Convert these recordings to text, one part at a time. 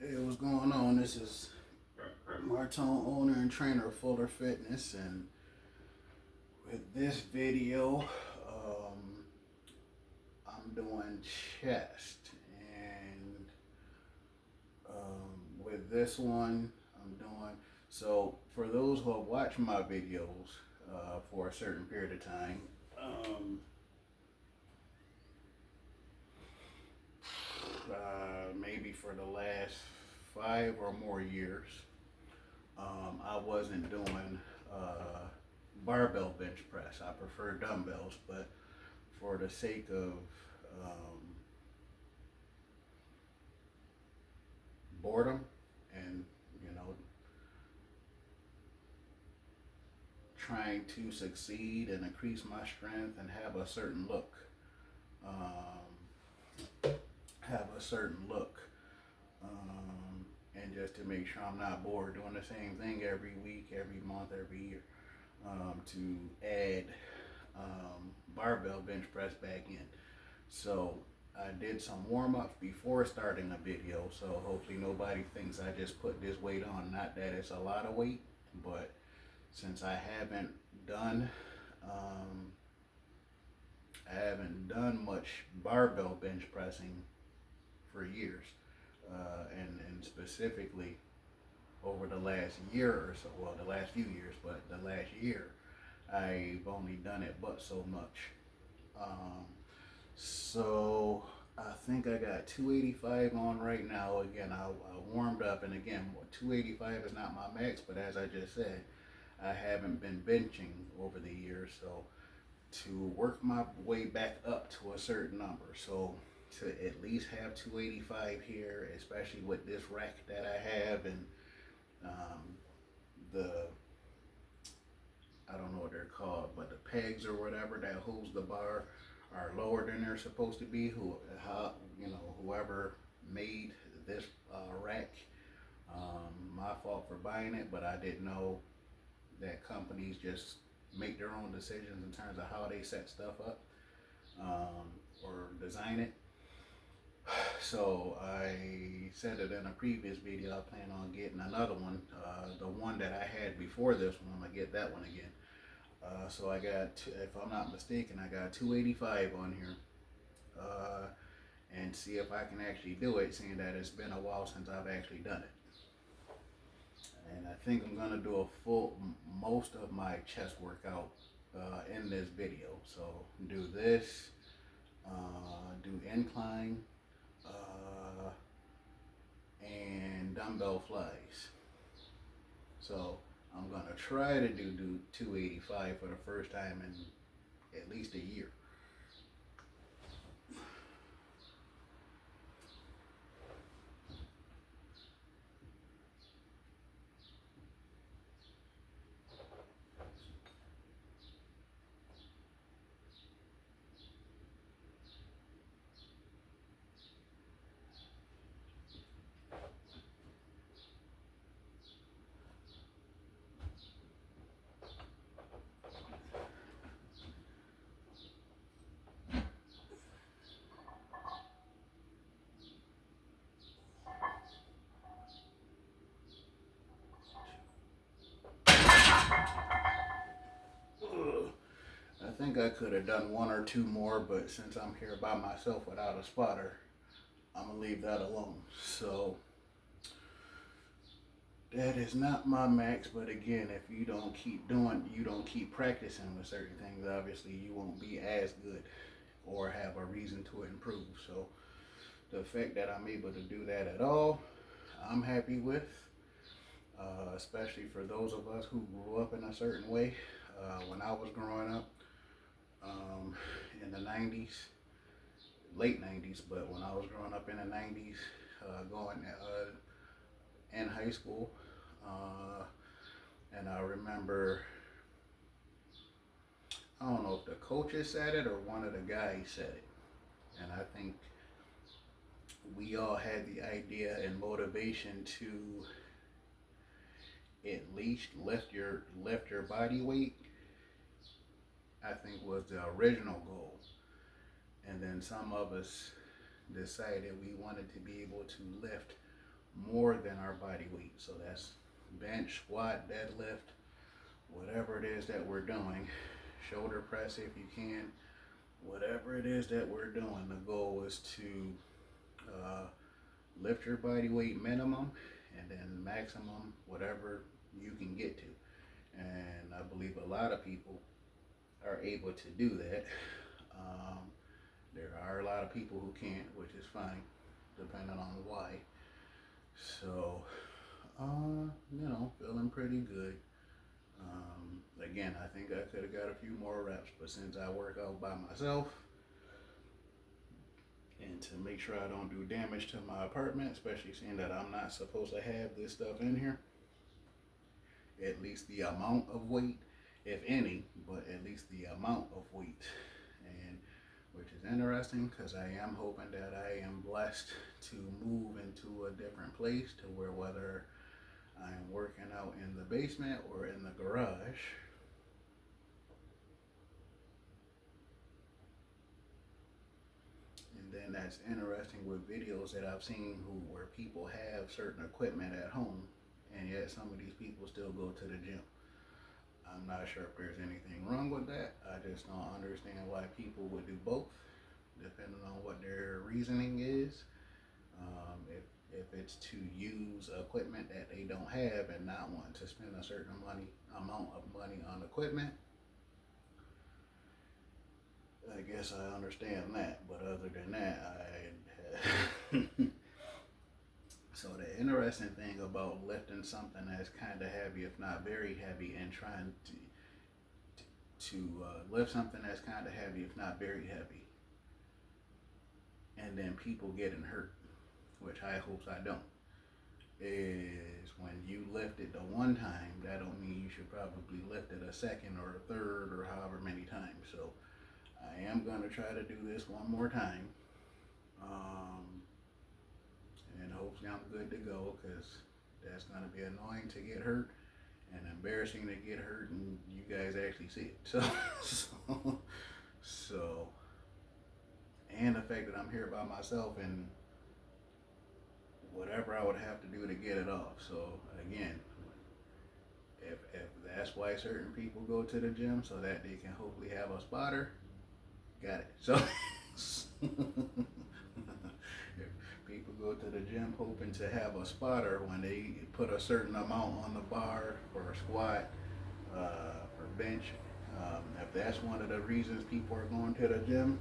Hey, what's going on? This is Martone, owner and trainer of Fuller Fitness, and with this video, I'm doing chest, and with this one, I'm doing so. For those who have watched my videos for a certain period of time, um, maybe for the last 5 or more years, I wasn't doing barbell bench press. I prefer dumbbells, but for the sake of um, boredom and you know trying to succeed and increase my strength and um, have a certain look, and just to make sure I'm not bored doing the same thing every week, every month, every year, to add barbell bench press back in. So I did some warm ups before starting a video, so hopefully nobody thinks I just put this weight on. Not that it's a lot of weight, but since done, um, I haven't done much barbell bench pressing for years, and specifically over the last year or so. Well, the last few years, but the last year, I've only done it but so much. Um, So I think I got 285 on right now. Again, I warmed up, and again, 285 is not my max, but as I just said, I haven't been benching over the years, so to work my way back up to a certain number. So to at least have 285 here, especially with this rack that I have, and um, the I don't know what they're called, but the pegs or whatever that holds the bar are lower than they're supposed to be. Whoever made this rack, my fault for buying it, but I didn't know that companies just make their own decisions in terms of how they set stuff up, or design it. So I said it in a previous video. I plan on getting another one. The one that I had before this one, I'm gonna get that one again. So I got, if I'm not mistaken, I got 285 on here, and see if I can actually do it, seeing that it's been a while since I've actually done it. And I think I'm gonna do most of my chest workout in this video. So do this, do incline, uh, and dumbbell flies. So I'm gonna try to do 285 for the first time in at least a year. I think I could have done one or two more, but since I'm here by myself without a spotter, I'm gonna leave that alone. So that is not my max, but again, if you don't keep practicing with certain things, obviously you won't be as good or have a reason to improve. So the fact that I'm able to do that at all, I'm happy with, especially for those of us who grew up in a certain way. When I was growing up, um, in the 90s, late 90s, but when I was growing up in the 90s, going in high school, uh, and I remember, I don't know if the coaches said it or one of the guys said it, and I think we all had the idea and motivation to at least lift your body weight. I think was the original goal, and then some of us decided we wanted to be able to lift more than our body weight. So that's bench, squat, deadlift, whatever it is that we're doing, shoulder press if you can, whatever it is that we're doing, the goal is to lift your body weight minimum and then maximum whatever you can get to. And I believe a lot of people are able to do that. There are a lot of people who can't, which is fine, depending on why. So, feeling pretty good. Again, I think I could have got a few more reps, but since I work out by myself, and to make sure I don't do damage to my apartment, especially seeing that I'm not supposed to have this stuff in here, at least the amount of weight, if any, but at least the amount of weight, and which is interesting because I am hoping that I am blessed to move into a different place to where whether I'm working out in the basement or in the garage, and then that's interesting with videos that I've seen where people have certain equipment at home, and yet some of these people still go to the gym. I'm not sure if there's anything wrong with that. I just don't understand why people would do both, depending on what their reasoning is. If it's to use equipment that they don't have and not want to spend a certain amount of money on equipment, I guess I understand that. But other than that, So the interesting thing about lifting something that's kind of heavy, if not very heavy, and trying to lift something that's kind of heavy, if not very heavy, and then people getting hurt, which I hope I don't, is when you lift it the one time, that don't mean you should probably lift it a second or a third or however many times. So I am going to try to do this one more time. And hopefully I'm good to go, because that's going to be annoying to get hurt and embarrassing to get hurt and you guys actually see it. So and the fact that I'm here by myself and whatever I would have to do to get it off. So again, if that's why certain people go to the gym, so that they can hopefully have a spotter, got it. So if people go to the gym hoping to have a spotter when they put a certain amount on the bar for a squat, for bench, if that's one of the reasons people are going to the gym,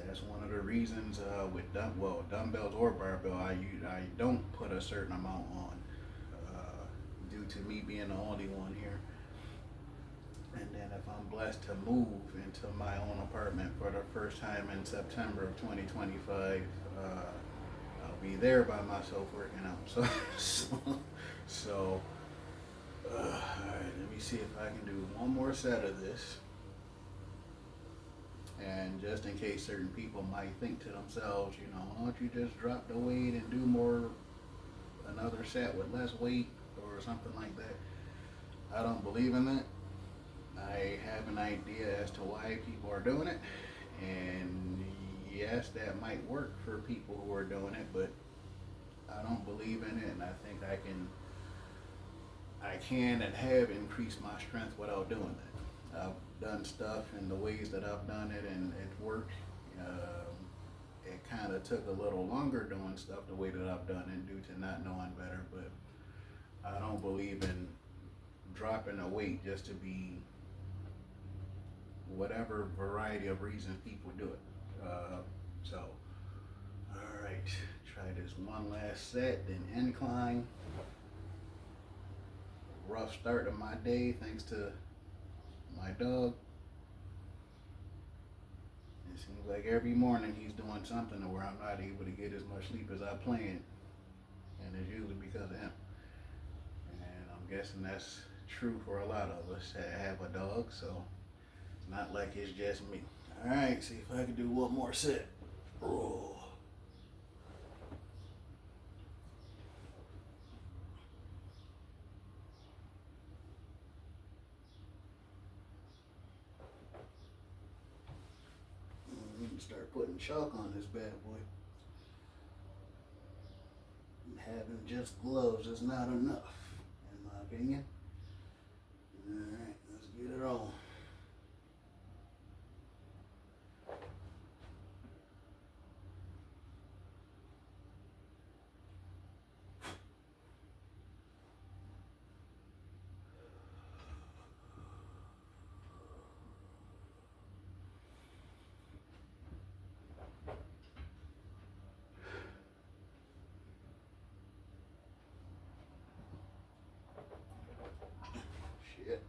that's one of the reasons with dumbbells or barbell, I don't put a certain amount on, due to me being the only one here. And then if I'm blessed to move into my own apartment for the first time in September of 2025, I'll be there by myself working out. So all right, let me see if I can do one more set of this. And just in case certain people might think to themselves, why don't you just drop the weight and do another set with less weight or something like that. I don't believe in that. I have an idea as to why people are doing it. And yes, that might work for people who are doing it, but I don't believe in it, and I think I can and have increased my strength without doing that. I've done stuff in the ways that I've done it, and it worked. It kind of took a little longer doing stuff the way that I've done it due to not knowing better, but I don't believe in dropping a weight just to be whatever variety of reasons people do it. So, all right, try this one last set, then incline. Rough start of my day thanks to my dog. It seems like every morning he's doing something where I'm not able to get as much sleep as I planned, and it's usually because of him. And I'm guessing that's true for a lot of us that have a dog, so it's not like it's just me. All right, see if I can do one more set. Oh. We can start putting chalk on this bad boy. having just gloves is not enough, in my opinion. Alright, let's get it on. Shit.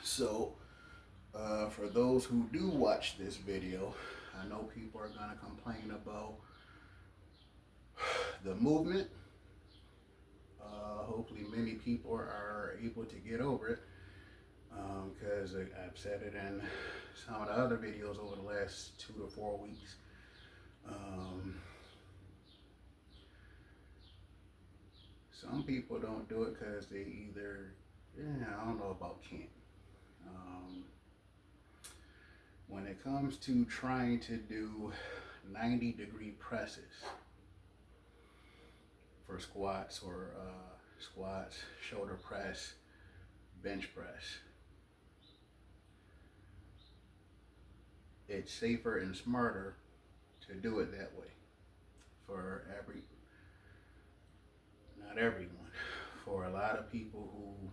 So, for those who do watch this video, I know people are going to complain about the movement. Hopefully many people are able to get over it, because I've said it in some of the other videos over the last 2 to 4 weeks. Some people don't do it because they either, I don't know about can't. When it comes to trying to do 90-degree presses for squats or squats, shoulder press, bench press, it's safer and smarter to do it that way for not everyone, for a lot of people who,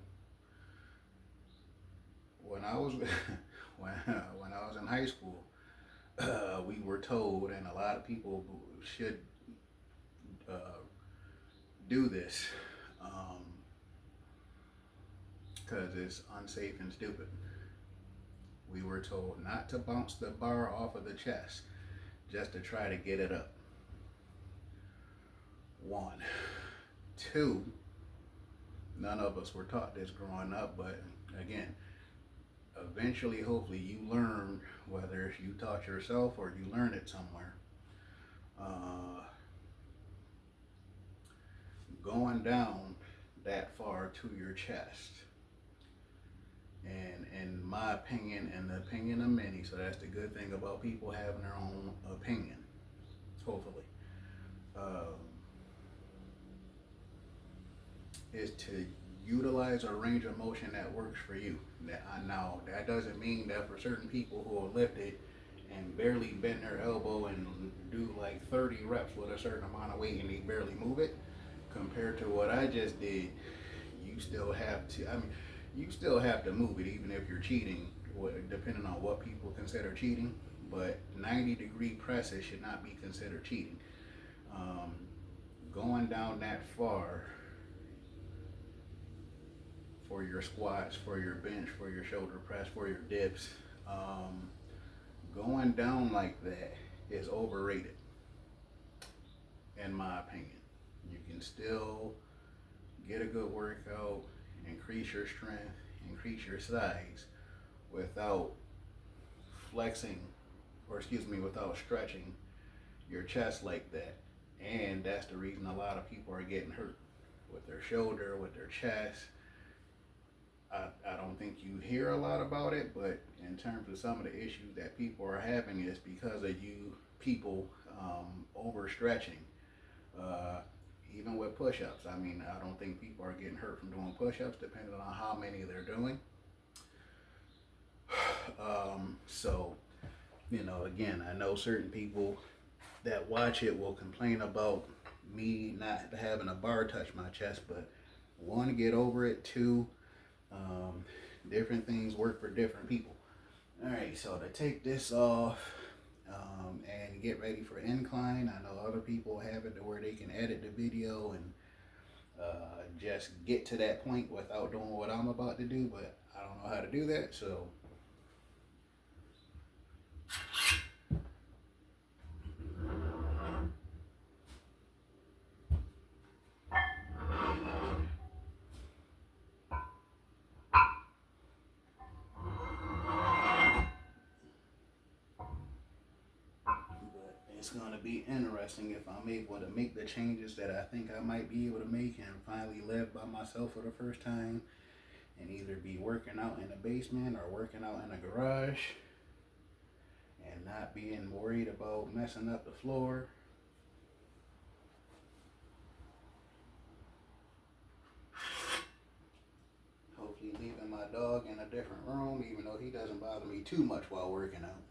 when I was when I was in high school, we were told, and a lot of people should do this, because it's unsafe and stupid. We were told not to bounce the bar off of the chest, just to try to get it up. 1. 2, none of us were taught this growing up, but again, eventually, hopefully, you learn, whether you taught yourself or you learned it somewhere, going down that far to your chest. And in my opinion, and the opinion of many, so that's the good thing about people having their own opinion, hopefully, is to utilize a range of motion that works for you. Now, that doesn't mean that for certain people who will lift it and barely bend their elbow and do like 30 reps with a certain amount of weight and they barely move it, compared to what I just did, you still have to, you still have to move it even if you're cheating, depending on what people consider cheating, but 90-degree presses should not be considered cheating. Going down that far for your squats, for your bench, for your shoulder press, for your dips, going down like that is overrated, in my opinion. You can still get a good workout, increase your strength, increase your size without without stretching your chest like that. And that's the reason a lot of people are getting hurt with their shoulder, with their chest. I don't think you hear a lot about it, but in terms of some of the issues that people are having, is because of you people overstretching. Even with push-ups, I don't think people are getting hurt from doing push-ups, depending on how many they're doing. So, again, I know certain people that watch it will complain about me not having a bar touch my chest, but 1, get over it. 2, different things work for different people. All right, so to take this off and get ready for incline, I know other people have it to where they can edit the video and just get to that point without doing what I'm about to do, but I don't know how to do that, so it's going to be interesting if I'm able to make the changes that I think I might be able to make and finally live by myself for the first time and either be working out in the basement or working out in the garage and not being worried about messing up the floor. Hopefully leaving my dog in a different room, even though he doesn't bother me too much while working out.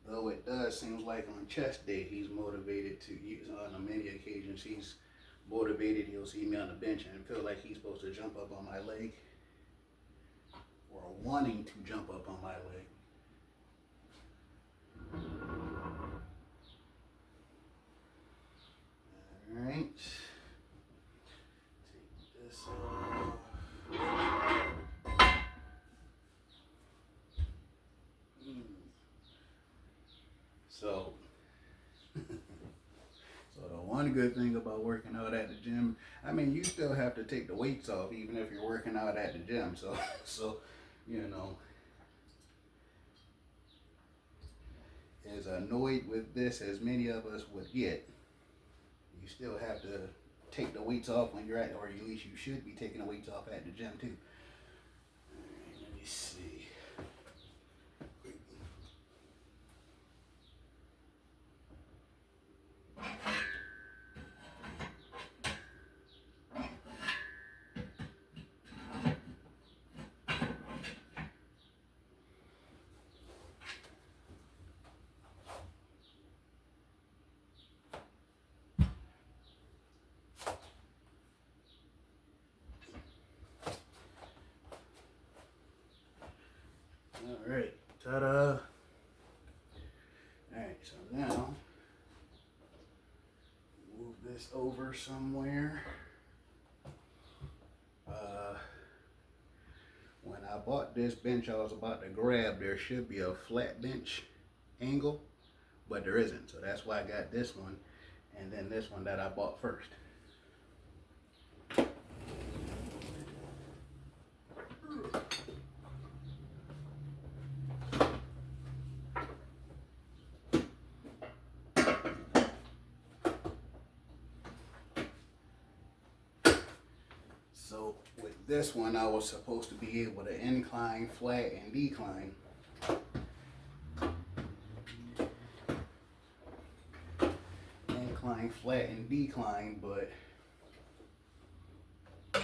Though it does seem like on chest day he's motivated to use, on many occasions he's motivated, he'll see me on the bench and feel like he's supposed to jump up on my leg or wanting to jump up on my leg. Alright, take this off. So the one good thing about working out at the gym, I mean, you still have to take the weights off even if you're working out at the gym. So you know, as annoyed with this as many of us would get, you still have to take the weights off when you're at, or at least you should be taking the weights off at the gym too. Alright, let me see. Alright, ta-da! Alright, so now, move this over somewhere. When I bought this bench I was about to grab, there should be a flat bench angle, but there isn't. So that's why I got this one, and then this one that I bought first. So with this one, I was supposed to be able to incline, flat, and decline. Incline, flat, and decline, but for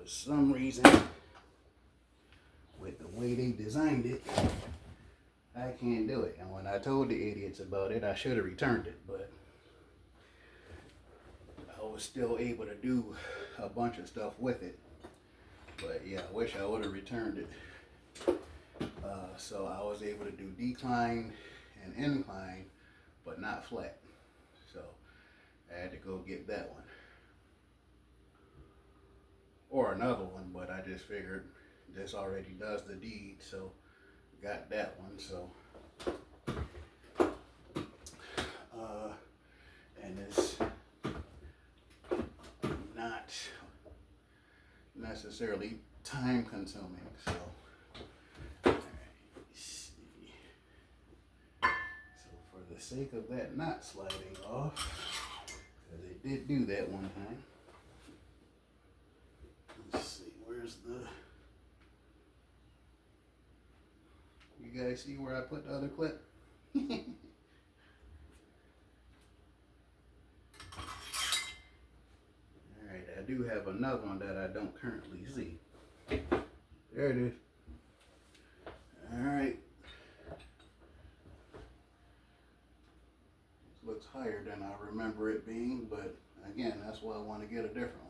some reason, with the way they designed it, I can't do it. And when I told the idiots about it, I should have returned it, but I was still able to do a bunch of stuff with it. But yeah, I wish I would have returned it. So I was able to do decline and incline, but not flat. So I had to go get that one. Or another one, but I just figured this already does the deed, so got that one. So and it's not necessarily time consuming. So all right, see. So for the sake of that not sliding off, because it did do that one time. Let's see, where's the, you guys see where I put the other clip? Alright, I do have another one that I don't currently see. There it is. Alright. Looks higher than I remember it being, but again, that's why I want to get a different one.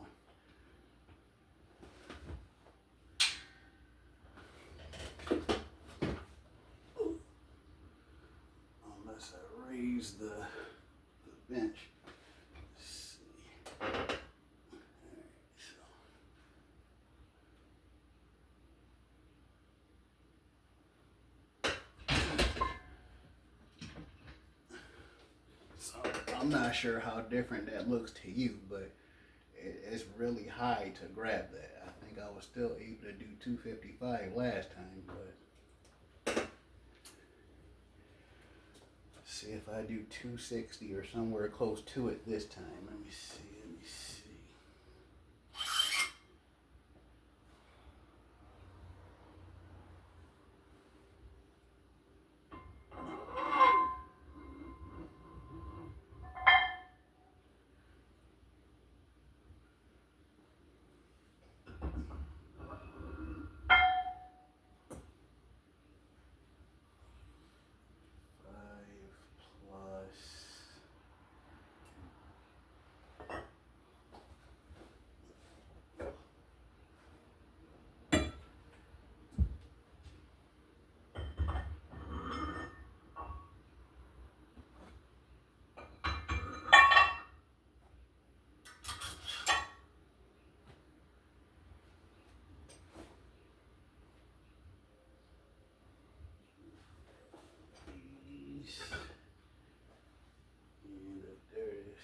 Unless I raise the bench. Let's see. Alright, so I'm not sure how different that looks to you, but it's really high to grab that. I think think I was still able to do 255 last time, but see if I do 260 or somewhere close to it this time. Let me see. And there it is.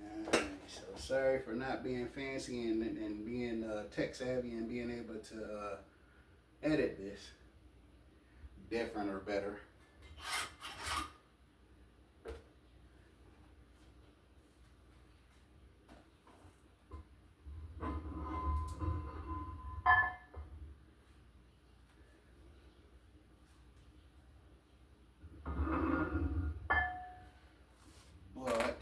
Alright, so sorry for not being fancy and being tech savvy and being able to edit this different or better. But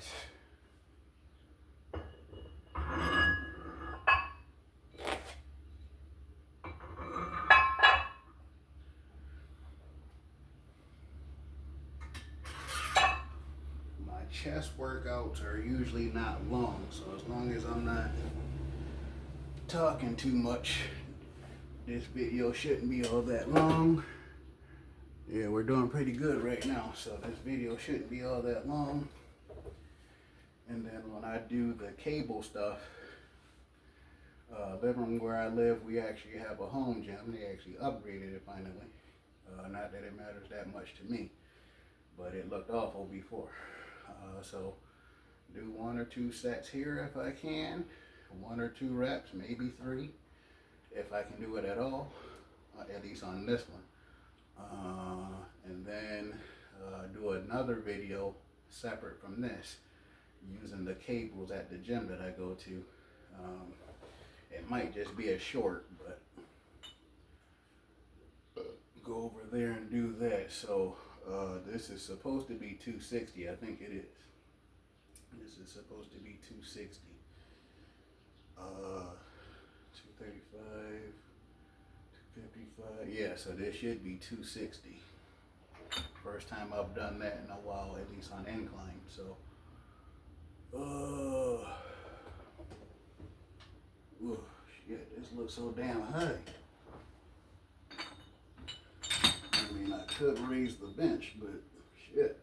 my chest workouts are usually not long, so as long as I'm not talking too much, this video shouldn't be all that long. Yeah, we're doing pretty good right now, so this video shouldn't be all that long. And then when I do the cable stuff, living where I live, we actually have a home gym. They actually upgraded it finally. Not that it matters that much to me, but it looked awful before. So do 1 or 2 sets here if I can, 1 or 2 reps, maybe 3, if I can do it at all, at least on this one. And then do another video separate from this using the cables at the gym that I go to. It might just be a short, but go over there and do that. So this is supposed to be 260. I think it is. This is supposed to be 260. 235. 55, yeah, so this should be 260. First time I've done that in a while, at least on incline, so. Shit, this looks so damn high. I mean, I could raise the bench, but shit.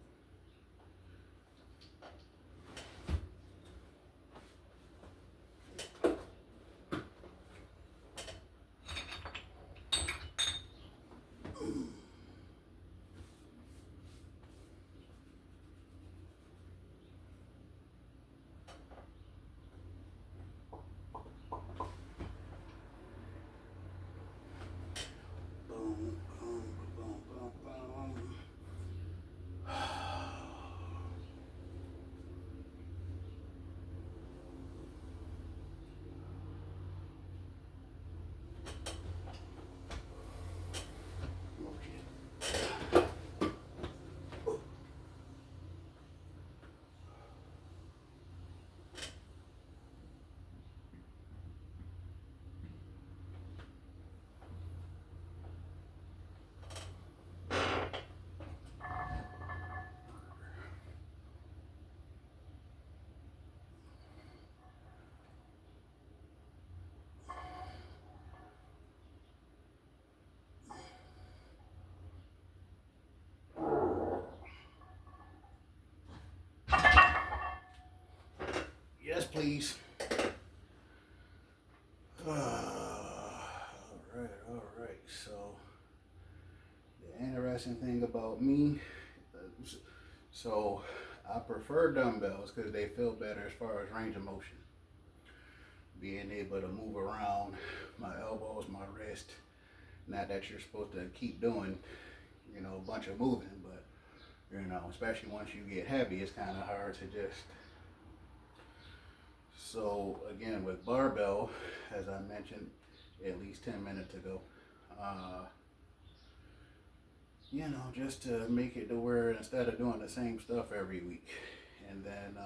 Yes, please. All right. So the interesting thing about me, uh, so I prefer dumbbells because they feel better as far as range of motion. Being able to move around my elbows, my wrist. Not that you're supposed to keep doing, a bunch of moving, but especially once you get heavy, it's kind of hard to just. So again, with barbell, as I mentioned at least 10 minutes ago, uh, just to make it to where instead of doing the same stuff every week. And then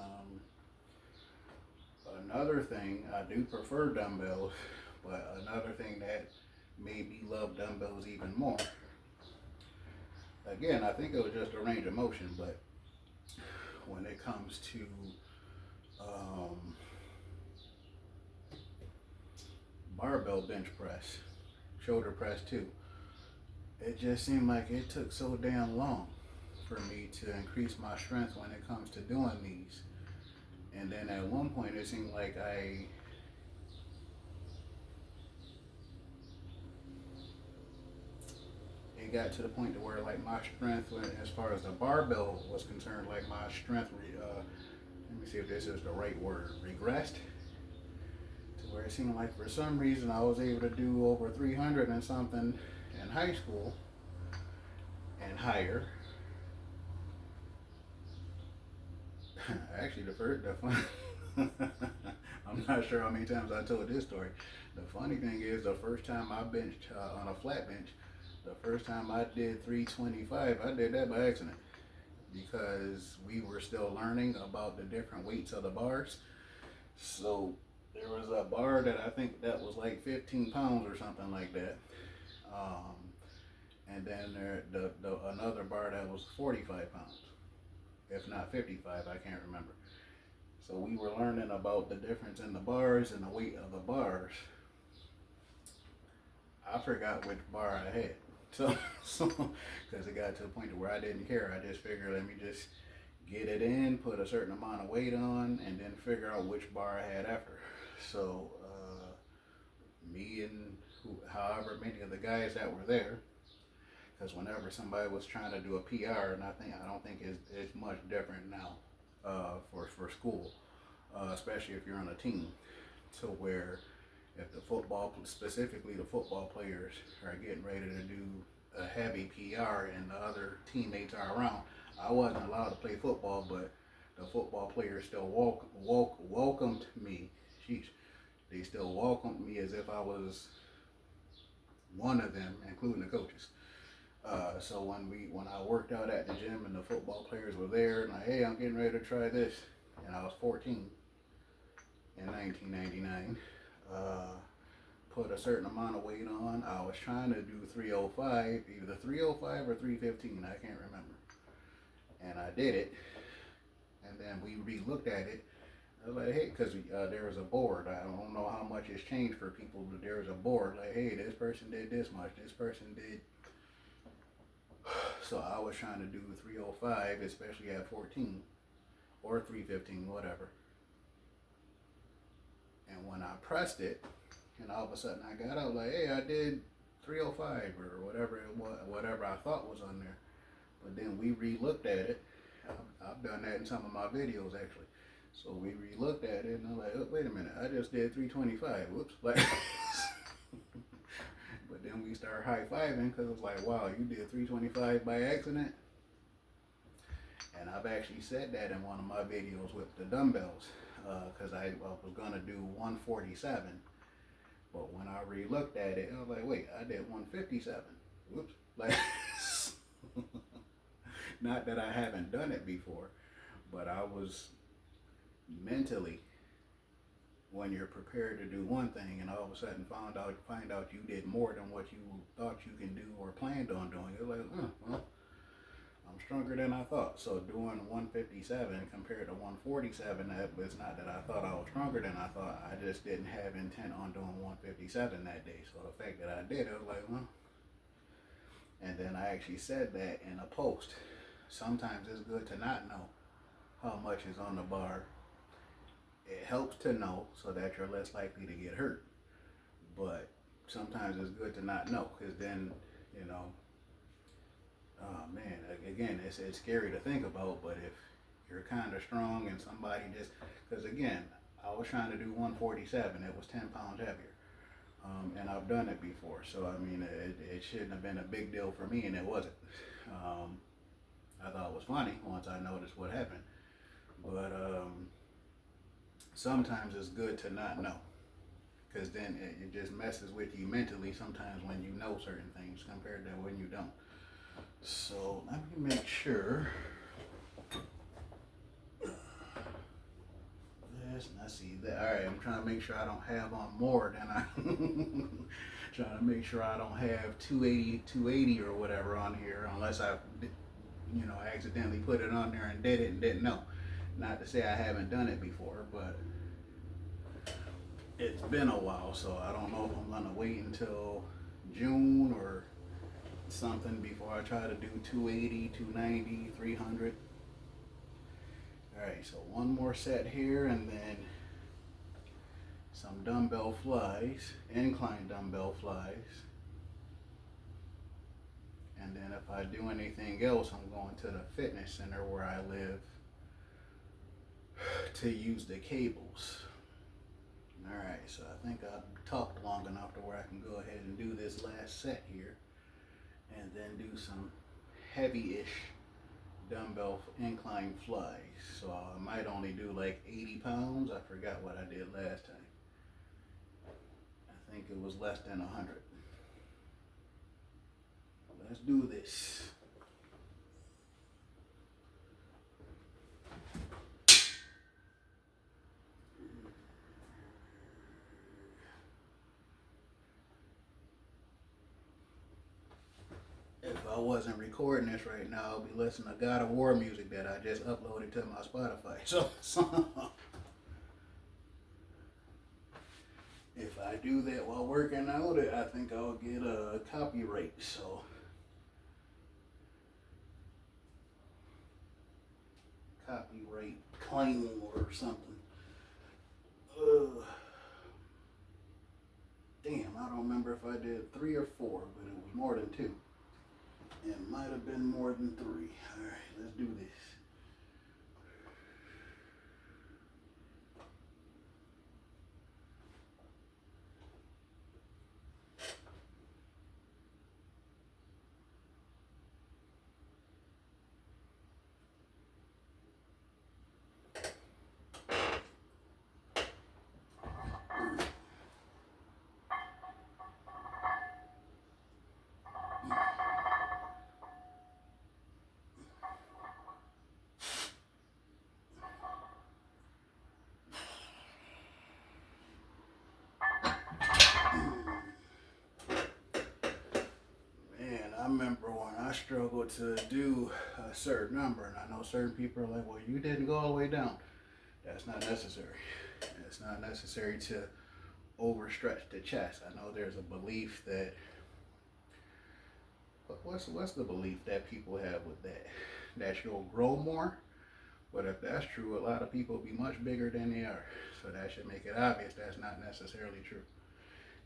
another thing, I do prefer dumbbells, but another thing that made me love dumbbells even more. Again, I think it was just a range of motion, but when it comes to barbell bench press, shoulder press too, it just seemed like it took so damn long for me to increase my strength when it comes to doing these. And then at one point it seemed like it got to the point to where like my strength, as far as the barbell was concerned, like my strength, let me see if this is the right word, regressed, to where it seemed like for some reason I was able to do over 300 and something in high school and higher. Actually, the fun, I'm not sure how many times I told this story. The funny thing is, the first time I benched on a flat bench, the first time I did 325, I did that by accident because we were still learning about the different weights of the bars. So there was a bar that I think that was like 15 pounds or something like that. And then another bar that was 45 pounds, if not 55, I can't remember. So we were learning about the difference in the bars and the weight of the bars. I forgot which bar I had. So because it got to a point where I didn't care. I just figured, let me just get it in, put a certain amount of weight on, and then figure out which bar I had after. So me and however many of the guys that were there, because whenever somebody was trying to do a PR, and I don't think it's much different now for school, especially if you're on a team, to where if specifically the football players are getting ready to do a heavy PR and the other teammates are around, I wasn't allowed to play football, but the football players still welcomed me. Sheesh. They still welcomed me as if I was one of them, including the coaches. So when I worked out at the gym and the football players were there, and like, hey, I'm getting ready to try this, and I was 14 in 1999. Put a certain amount of weight on. I was trying to do 305, either 305 or 315, I can't remember. And I did it, and then we re-looked at it. I was like, hey, because there was a board. I don't know how much it's changed for people, but there was a board. Like, hey, this person did this much. This person did. So I was trying to do 305, especially at 14, or 315, whatever. And when I pressed it, and all of a sudden I got out like, hey, I did 305 or whatever it was, whatever I thought was on there. But then we re-looked at it. I've done that in some of my videos actually. So we re-looked at it and I'm like, oh, wait a minute, I just did 325. Whoops. Like, but then we start high-fiving because it's like, wow, you did 325 by accident. And I've actually said that in one of my videos with the dumbbells because I was going to do 147. But when I re-looked at it, I was like, wait, I did 157. Whoops. Like, not that I haven't done it before, but I was mentally, when you're prepared to do one thing and all of a sudden find out you did more than what you thought you can do or planned on doing, you're like, well, I'm stronger than I thought. So doing 157 compared to 147, it's not that I thought I was stronger than I thought. I just didn't have intent on doing 157 that day. So the fact that I did, I was like, well. And then I actually said that in a post. Sometimes it's good to not know how much is on the bar. It helps to know so that you're less likely to get hurt. But sometimes it's good to not know because then, again, it's scary to think about, but if you're kind of strong and somebody just, because again, I was trying to do 147, it was 10 pounds heavier. And I've done it before, so I mean, it shouldn't have been a big deal for me, and it wasn't. I thought it was funny once I noticed what happened, but sometimes it's good to not know, because then it just messes with you mentally sometimes when you know certain things compared to when you don't. So let me make sure. This, and I see that. All right, I'm trying to make sure I don't have on more than I. Trying to make sure I don't have 280 or whatever on here, unless I, accidentally put it on there and did it and didn't know. Not to say I haven't done it before, but it's been a while, so I don't know if I'm gonna wait until June or something before I try to do 280, 290, 300. Alright, so one more set here, and then some dumbbell flies, incline dumbbell flies. And then if I do anything else, I'm going to the fitness center where I live to use the cables. Alright, so I think I've talked long enough to where I can go ahead and do this last set here, and then do some heavy-ish dumbbell incline flies. So I might only do like 80 pounds. I forgot what I did last time. I think it was less than 100. Let's do this. If I wasn't recording this right now, I'll be listening to God of War music that I just uploaded to my Spotify. So if I do that while working out, I think I'll get a copyright. So copyright claim or something. Damn, I don't remember if I did 3 or 4, but it was more than 2. It might have been more than 3. All right, let's do this. I remember when I struggled to do a certain number, and I know certain people are like, well, you didn't go all the way down. That's not necessary. It's not necessary to overstretch the chest. I know there's a belief that, what's the belief that people have with that? That you'll grow more? But if that's true, a lot of people will be much bigger than they are. So that should make it obvious that's not necessarily true.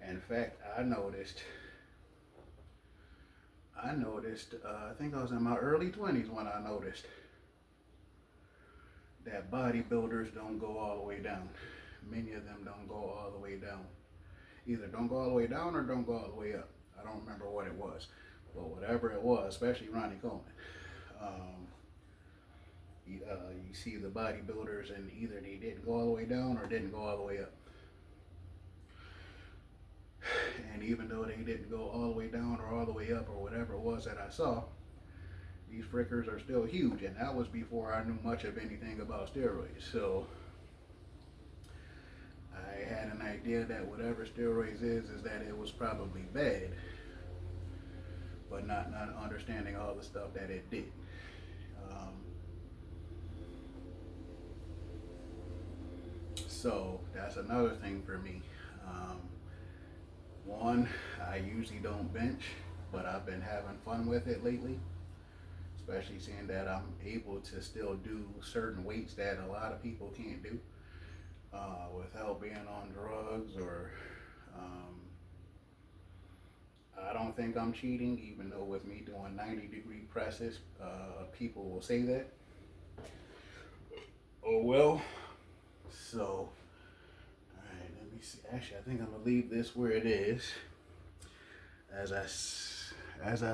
In fact, I noticed, I think I was in my early 20s when I noticed that bodybuilders don't go all the way down. Many of them don't go all the way down. Either don't go all the way down or don't go all the way up. I don't remember what it was. But whatever it was, especially Ronnie Coleman, you see the bodybuilders and either they didn't go all the way down or didn't go all the way up. And even though they didn't go all the way down or all the way up or whatever it was that I saw, these frickers are still huge. And that was before I knew much of anything about steroids. So I had an idea that whatever steroids is that it was probably bad, but not understanding all the stuff that it did. So that's another thing for me. One, I usually don't bench, but I've been having fun with it lately, especially seeing that I'm able to still do certain weights that a lot of people can't do without being on drugs or I don't think I'm cheating, even though with me doing 90-degree presses, people will say that. Oh well. So, alright, let me see. Actually, I think I'm gonna leave this where it is. As I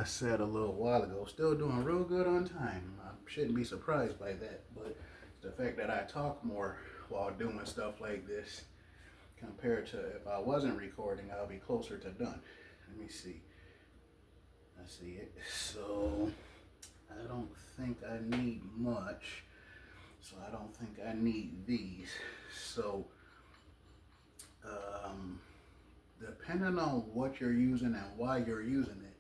said a little while ago, still doing real good on time. I shouldn't be surprised by that, but the fact that I talk more while doing stuff like this compared to if I wasn't recording, I'll be closer to done. Let me see. I see it. So I don't think I need much. So I don't think I need these. So depending on what you're using and why you're using it,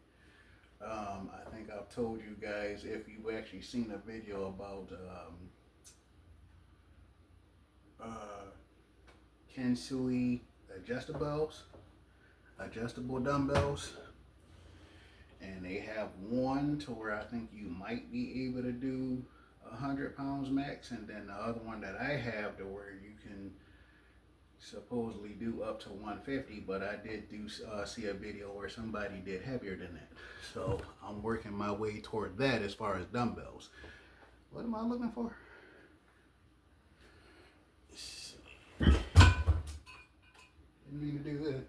I think I've told you guys, if you've actually seen a video about Kensui adjustable dumbbells, and they have one to where I think you might be able to do 100 pounds max, and then the other one that I have to where you can supposedly do up to 150, but I did see a video where somebody did heavier than that. So I'm working my way toward that as far as dumbbells. What am I looking for? Didn't mean to do that.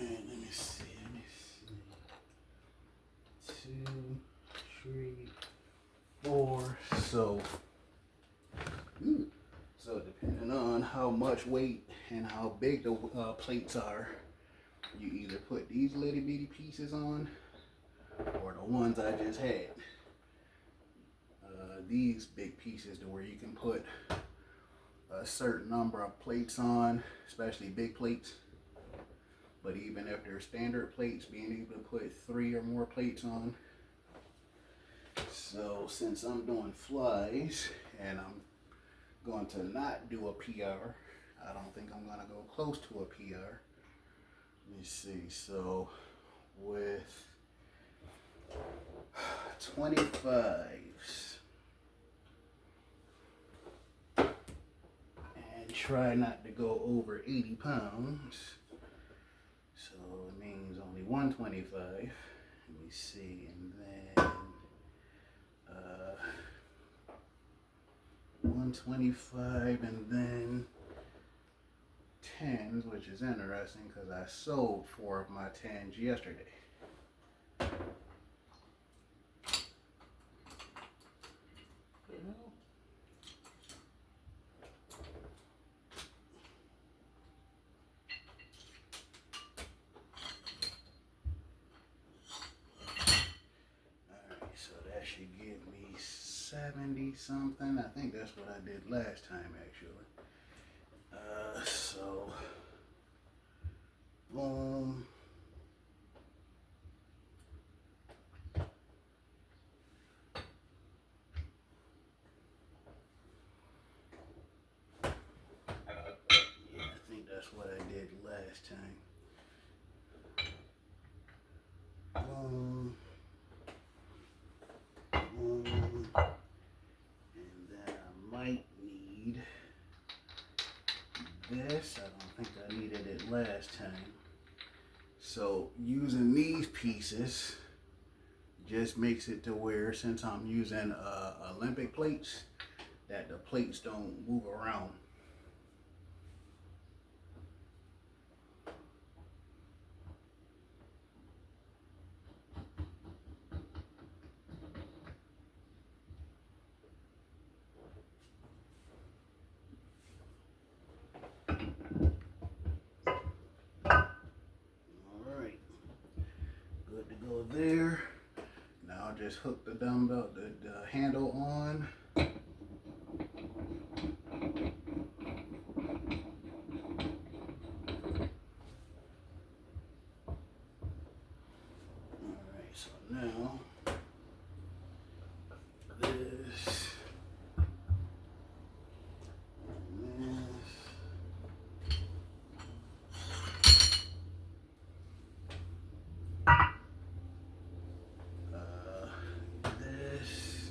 And let me see. 2, 3, 4. So depending on how much weight and how big the plates are, you either put these little bitty pieces on or the ones I just had. These big pieces to where you can put a certain number of plates on, especially big plates. But even if they're standard plates, being able to put 3 or more plates on. So since I'm doing flies and I'm going to not do a PR, I don't think I'm going to go close to a PR. Let me see. So with 25s, and try not to go over 80 pounds. So it means only 125. Let me see, and then 125, and then 10s, which is interesting because I sold 4 of my 10s yesterday. Should give me 70 something. I think that's what I did last time actually. So boom. Yeah, I think that's what I did last time. Boom. And then I might need this. I don't think I needed it last time. So using these pieces just makes it to where, since I'm using Olympic plates, that the plates don't move around. There. Now I'll just hook the dumbbell, the handle on. Alright, so now this and this.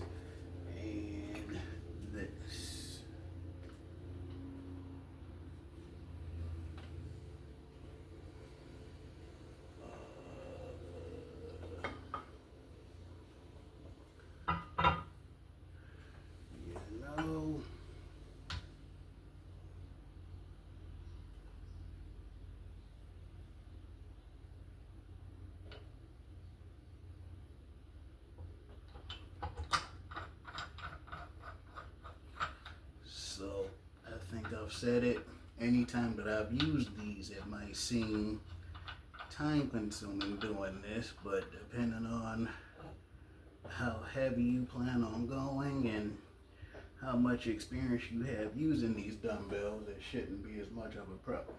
said it, anytime that I've used these, it might seem time consuming doing this, but depending on how heavy you plan on going and how much experience you have using these dumbbells, it shouldn't be as much of a problem.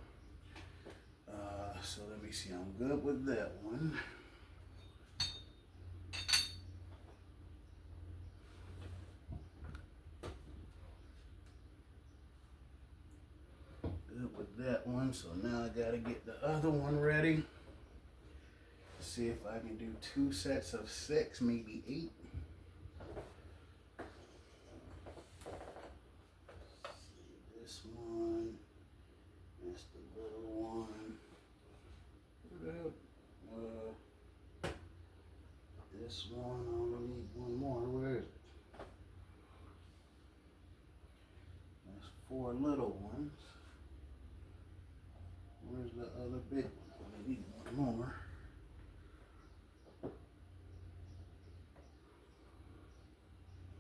So let me see, I'm good with that one. Good with that one, so now I gotta get the other one ready. See if I can do 2 sets of 6, maybe 8. This one, that's the little one. This one, I only need one more. Where is it? That's 4 little ones. Where's the other big one? I only need one more.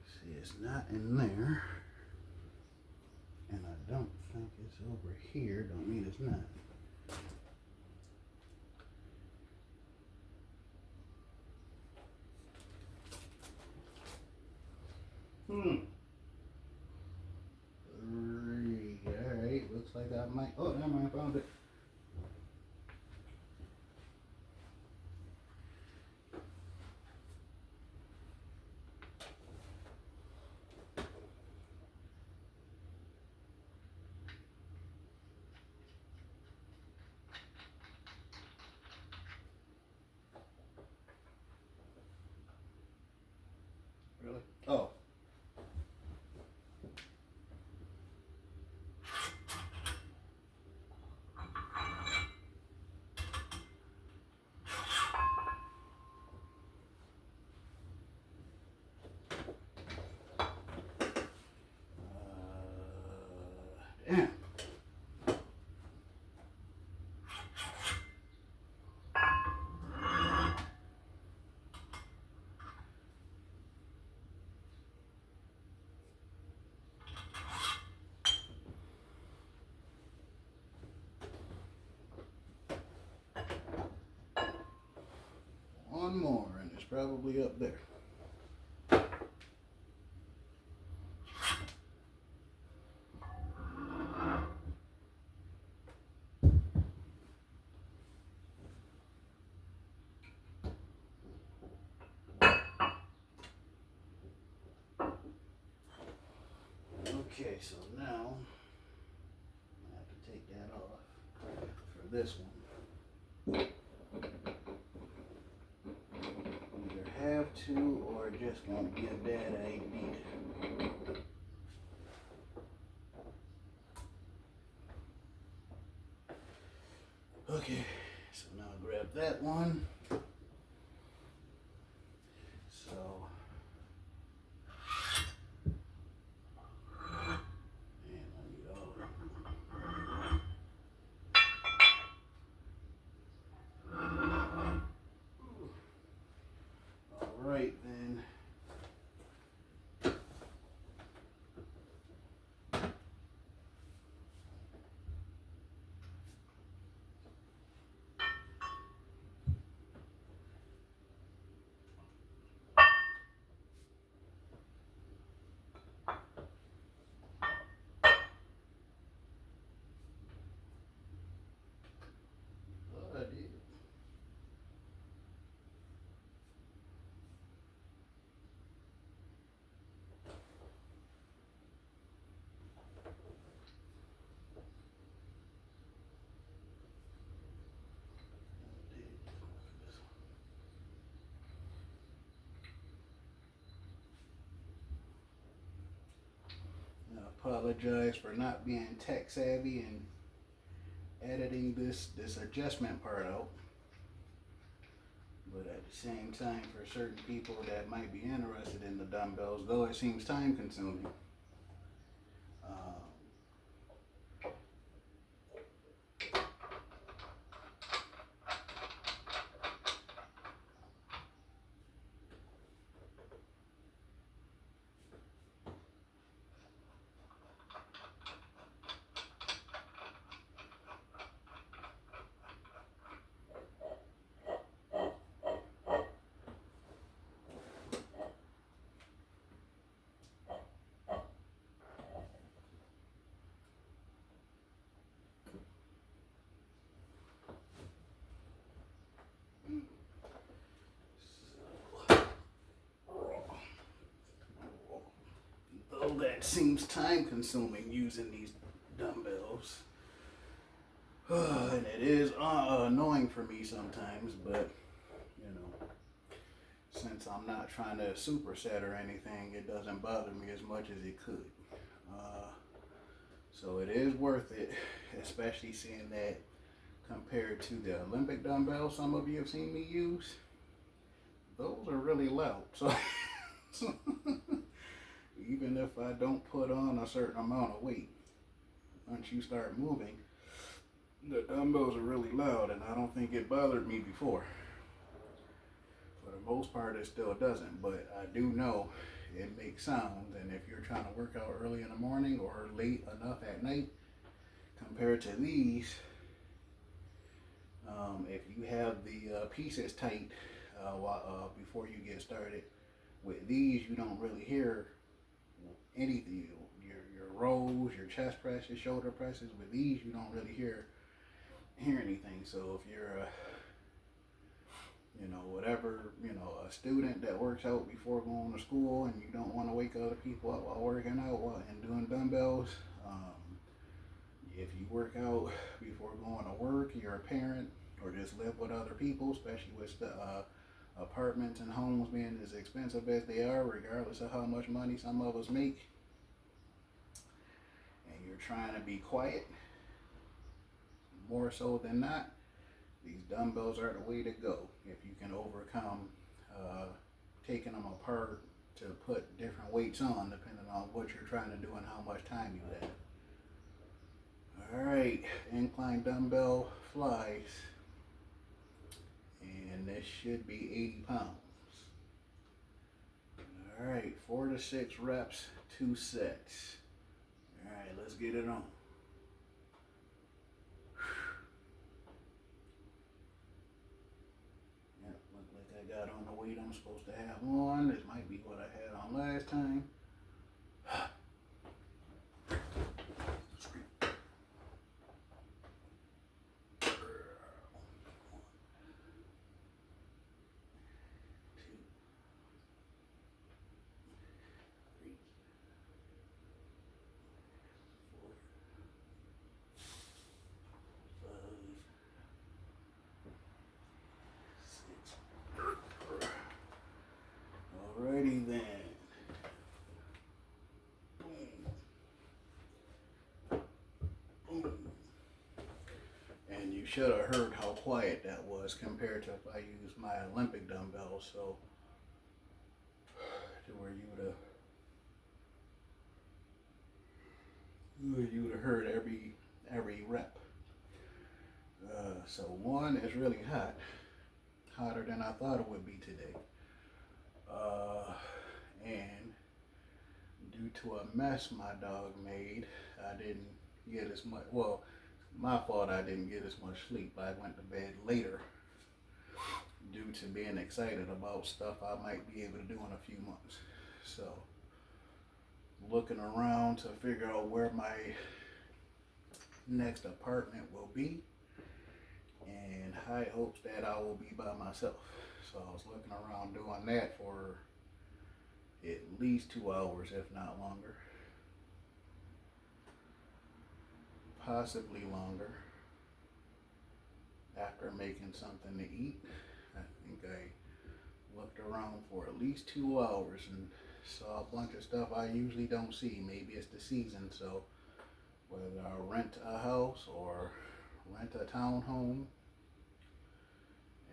See, it's not in there. And I don't think it's over here. Don't mean it's not. Alright, looks like I might. Oh, never mind, I found it. Really? Oh. Damn. One more, and it's probably up there. Okay, so now I have to take that off for this one. Either have to or just won't be a bad idea. Okay, so now grab that one. So, man, I need all of them. All right, then. Oh, I did. I apologize for not being tech savvy and editing this adjustment part out. But at the same time, for certain people that might be interested in the dumbbells, though it seems time consuming, it seems time consuming using these dumbbells. And it is annoying for me sometimes, but you know, since I'm not trying to superset or anything, it doesn't bother me as much as it could. So it is worth it, especially seeing that compared to the Olympic dumbbells some of you have seen me use. Those are really loud. So even if I don't put on a certain amount of weight, once you start moving, the dumbbells are really loud, and I don't think it bothered me before. For the most part, it still doesn't, but I do know it makes sounds, and if you're trying to work out early in the morning or late enough at night, compared to these, if you have the pieces tight before you get started, with these you don't really hear anything. Your rows, your chest presses, shoulder presses. With these, you don't really hear anything. So if you're a student that works out before going to school and you don't want to wake other people up while working out and doing dumbbells, if you work out before going to work, you're a parent or just live with other people, especially with the apartments and homes being as expensive as they are, regardless of how much money some of us make, and you're trying to be quiet, more so than not, these dumbbells are the way to go. If you can overcome taking them apart to put different weights on, depending on what you're trying to do and how much time you have. Alright, incline dumbbell flies. And this should be 80 pounds. Alright, 4 to 6 reps, 2 sets. Alright, let's get it on. Yep, look like I got on the weight I'm supposed to have on. This might be what I had on last time. Alrighty then. Boom. Boom. And you should have heard how quiet that was compared to if I used my Olympic dumbbells. So to where you would have heard every rep. So one is really hot, hotter than I thought it would be today. And due to a mess my dog made, I didn't get as much, well, my fault I didn't get as much sleep. I went to bed later due to being excited about stuff I might be able to do in a few months. So, looking around to figure out where my next apartment will be, and high hopes that I will be by myself. So I was looking around doing that for at least 2 hours, if not longer. Possibly longer. After making something to eat, I think I looked around for at least 2 hours and saw a bunch of stuff I usually don't see. Maybe it's the season, so whether I rent a house or rent a townhome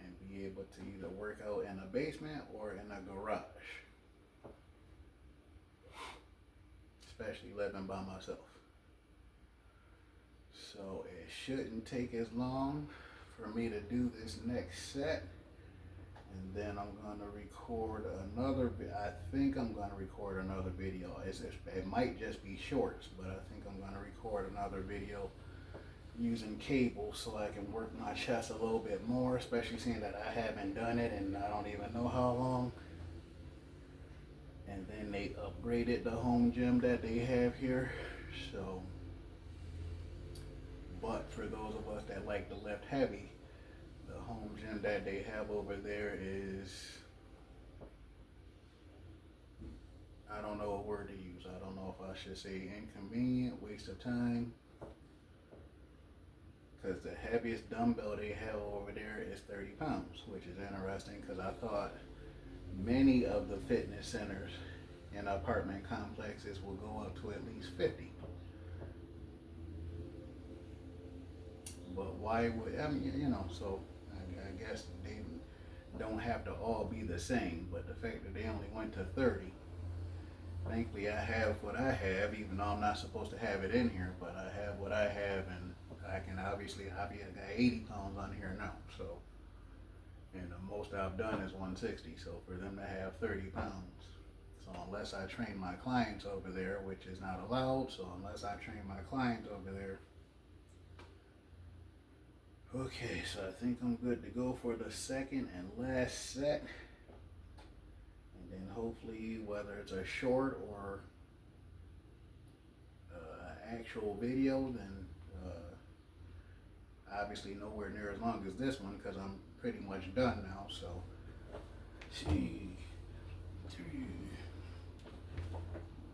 and be able to either work out in a basement or in a garage, especially living by myself. So it shouldn't take as long for me to do this next set, and then I'm going to record another, I think I'm going to record another video. It might just be shorts, but I think I'm going to record another video using cable so I can work my chest a little bit more, especially seeing that I haven't done it and I don't even know how long. And then they upgraded the home gym that they have here, so, but for those of us that like to lift heavy, the home gym that they have over there is, I don't know what word to use. I don't know if I should say inconvenient, waste of time. Because the heaviest dumbbell they have over there is 30 pounds, which is interesting because I thought many of the fitness centers in apartment complexes will go up to at least 50. But why would, I mean, so I guess they don't have to all be the same, but the fact that they only went to 30, thankfully I have what I have, even though I'm not supposed to have it in here, but I have what I have, and I can obviously, I got 80 pounds on here now, so, and the most I've done is 160, so for them to have 30 pounds, so unless I train my clients over there, which is not allowed, so unless I train my clients over there. Okay, so I think I'm good to go for the second and last set. And then hopefully, whether it's a short or actual video, then obviously nowhere near as long as this one because I'm pretty much done now. So,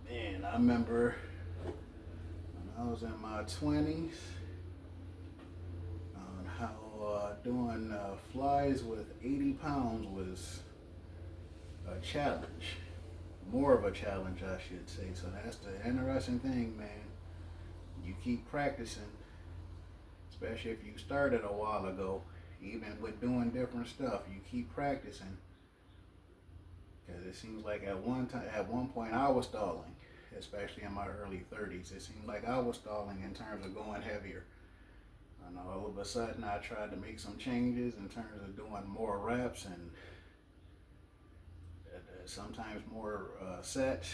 man, I remember when I was in my 20s. How doing flies with 80 pounds was a challenge, more of a challenge I should say. So that's the interesting thing, man. You keep practicing, especially if you started a while ago, even with doing different stuff, you keep practicing. Because it seems like at one point I was stalling, especially in my early 30s. It seemed like I was stalling in terms of going heavier. And all of a sudden I tried to make some changes in terms of doing more reps and sometimes more sets,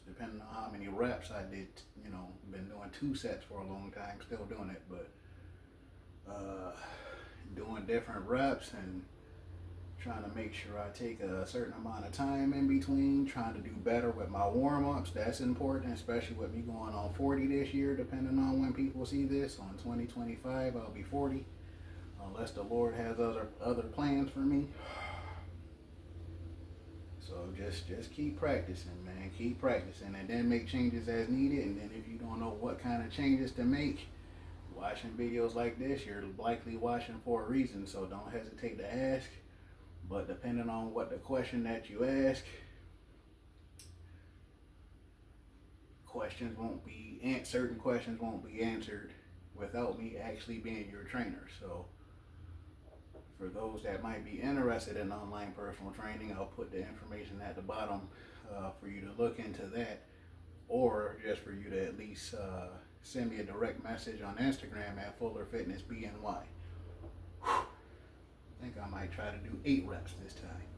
depending on how many reps I did. Been doing 2 sets for a long time, still doing it, but doing different reps and trying to make sure I take a certain amount of time in between, trying to do better with my warm-ups. That's important, especially with me going on 40 this year, depending on when people see this. On 2025, I'll be 40, unless the Lord has other plans for me. So just keep practicing, man. Keep practicing, and then make changes as needed. And then if you don't know what kind of changes to make, watching videos like this, you're likely watching for a reason, so don't hesitate to ask. But depending on what the question that you ask, certain questions won't be answered without me actually being your trainer. So for those that might be interested in online personal training, I'll put the information at the bottom for you to look into that, or just for you to at least send me a direct message on Instagram at FullerFitnessBNY. I think I might try to do 8 reps this time.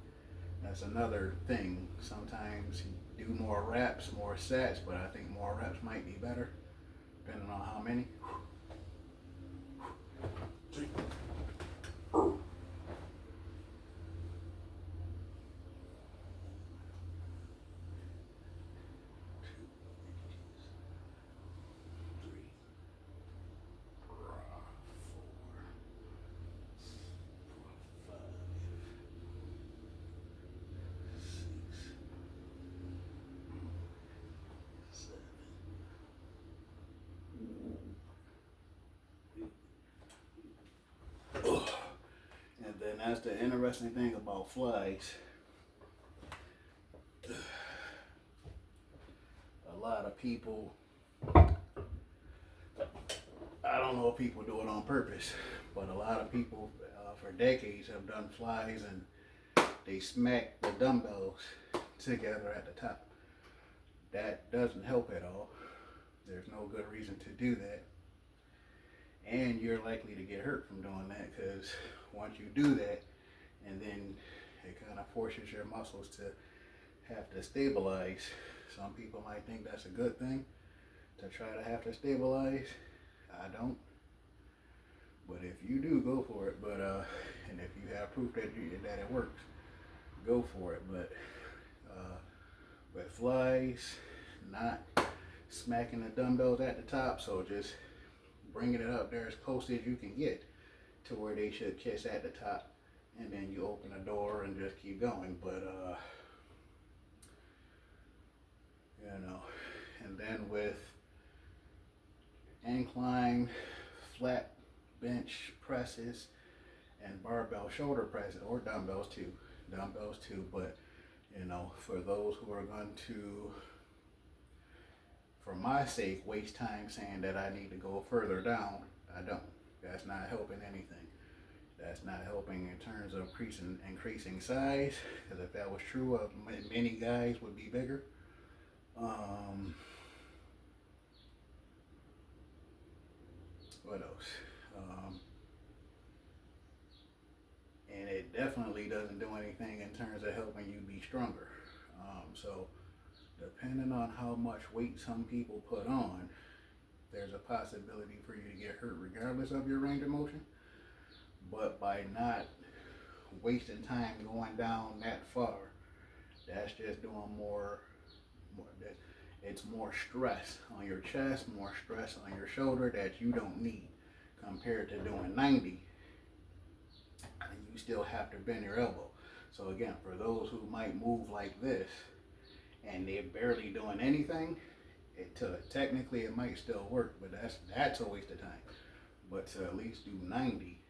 That's another thing. Sometimes you do more reps, more sets, but I think more reps might be better, depending on how many. 3. And then that's the interesting thing about flies. A lot of people, I don't know if people do it on purpose, but a lot of people for decades have done flies and they smack the dumbbells together at the top. That doesn't help at all. There's no good reason to do that. And you're likely to get hurt from doing that, because once you do that, and then it kind of forces your muscles to have to stabilize. Some people might think that's a good thing, to try to have to stabilize. I don't. But if you do, go for it. But and if you have proof that it works, go for it. But with flies, not smacking the dumbbells at the top, so just bringing it up there as close as you can get to where they should kiss at the top, and then you open the door and just keep going. But then with incline, flat bench presses, and barbell shoulder presses, or dumbbells too. But for those who are going to, for my sake, waste time saying that I need to go further down, I don't. That's not helping anything. That's not helping in terms of increasing size, because if that was true, many guys would be bigger. What else? And it definitely doesn't do anything in terms of helping you be stronger. So depending on how much weight some people put on, there's a possibility for you to get hurt regardless of your range of motion. But by not wasting time going down that far, that's just doing more it's more stress on your chest, more stress on your shoulder that you don't need, compared to doing 90, and you still have to bend your elbow. So again, for those who might move like this and they're barely doing anything, technically it might still work, but that's a waste of time. But to at least do 90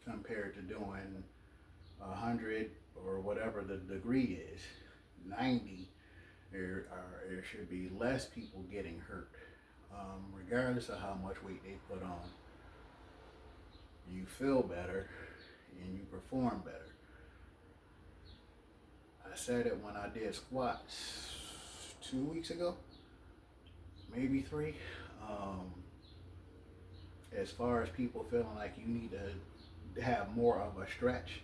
compared to doing 100 or whatever the degree is, 90, there should be less people getting hurt, regardless of how much weight they put on. You feel better and you perform better. I said it when I did squats 2 weeks ago, maybe 3. As far as people feeling like you need to have more of a stretch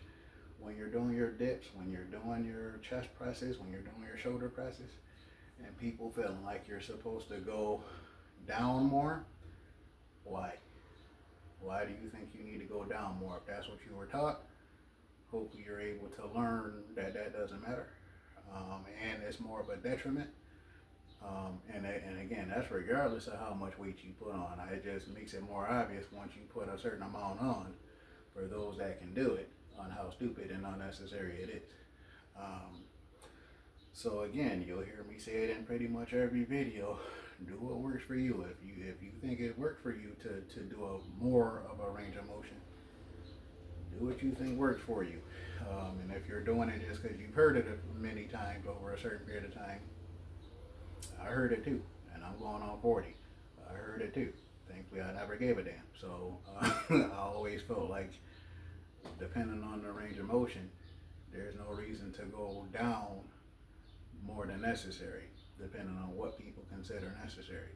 when you're doing your dips, when you're doing your chest presses, when you're doing your shoulder presses, and people feeling like you're supposed to go down more. Why? Why do you think you need to go down more? If that's what you were taught, hopefully you're able to learn that that doesn't matter, and it's more of a detriment. And again, that's regardless of how much weight you put on. It just makes it more obvious once you put a certain amount on, for those that can do it, on how stupid and unnecessary it is. So again, you'll hear me say it in pretty much every video. Do what works for you. If you think it worked for you to do more of a range of motion, do what you think works for you. And if you're doing it just because you've heard it many times over a certain period of time, I heard it too, and I'm going on 40. I heard it too. Thankfully, I never gave a damn. So I always felt like, depending on the range of motion, there's no reason to go down more than necessary, depending on what people consider necessary.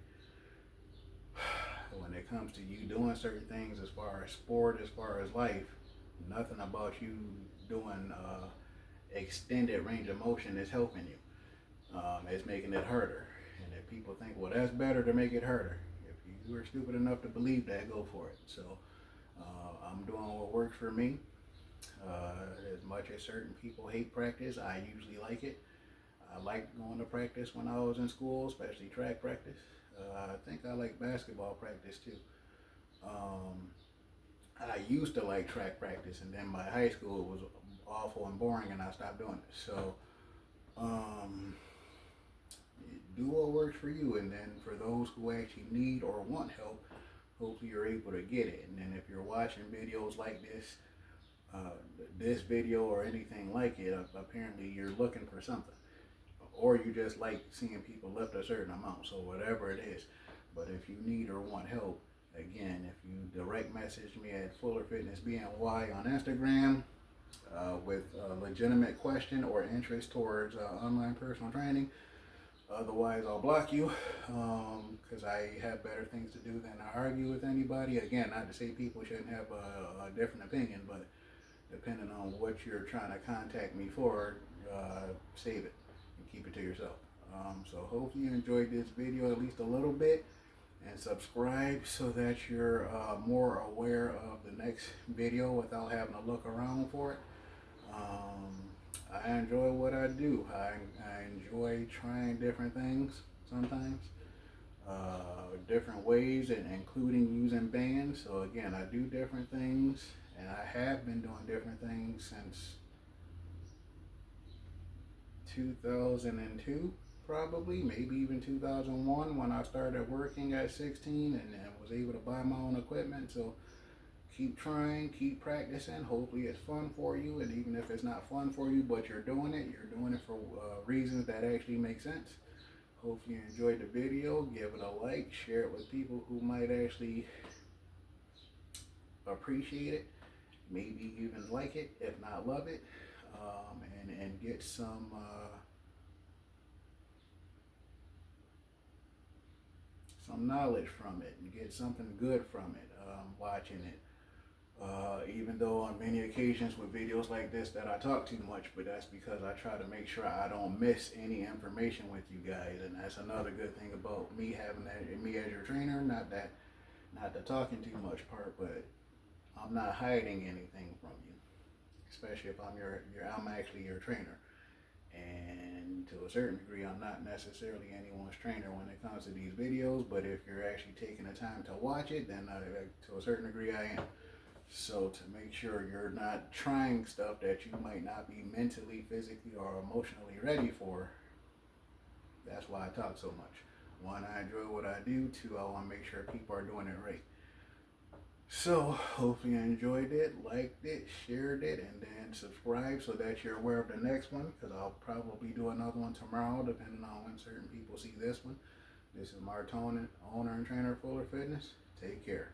When it comes to you doing certain things, as far as sport, as far as life, nothing about you doing extended range of motion is helping you. It's making it harder. And if people think, well, that's better to make it harder, if you are stupid enough to believe that, go for it. So I'm doing what works for me. As much as certain people hate practice, I usually like it. I liked going to practice when I was in school, especially track practice. I think I like basketball practice too. I used to like track practice, and then by high school it was awful and boring, and I stopped doing it. So do what works for you, and then for those who actually need or want help, hopefully you're able to get it. And then if you're watching videos like this video or anything like it, apparently you're looking for something, or you just like seeing people lift a certain amount. So whatever it is, but if you need or want help, again, if you direct message me at FullerFitnessBNY on Instagram with a legitimate question or interest towards online personal training. Otherwise, I'll block you, because I have better things to do than to argue with anybody. Again, not to say people shouldn't have a different opinion, but depending on what you're trying to contact me for, save it and keep it to yourself. So hopefully you enjoyed this video at least a little bit, and subscribe so that you're more aware of the next video without having to look around for it. I enjoy what I do. I enjoy trying different things sometimes, different ways, and including using bands. So again, I do different things, and I have been doing different things since 2002. probably, maybe even 2001 when I started working at 16 and was able to buy my own equipment. So keep trying, keep practicing. Hopefully it's fun for you, and even if it's not fun for you, but you're doing it for reasons that actually make sense. Hopefully you enjoyed the video. Give it a like, share it with people who might actually appreciate it, maybe even like it, if not love it, and get some knowledge from it and get something good from it, watching it. Even though on many occasions with videos like this that I talk too much, but that's because I try to make sure I don't miss any information with you guys, and that's another good thing about me having me as your trainer. Not the talking too much part, but I'm not hiding anything from you, especially if I'm actually your trainer. And to a certain degree, I'm not necessarily anyone's trainer when it comes to these videos, but if you're actually taking the time to watch it, then to a certain degree I am. So to make sure you're not trying stuff that you might not be mentally, physically, or emotionally ready for, that's why I talk so much. One, I enjoy what I do. Two, I want to make sure people are doing it right. So hopefully you enjoyed it, liked it, shared it, and then subscribe so that you're aware of the next one, because I'll probably do another one tomorrow depending on when certain people see this one. This is Martone, owner and trainer of Fuller Fitness. Take care.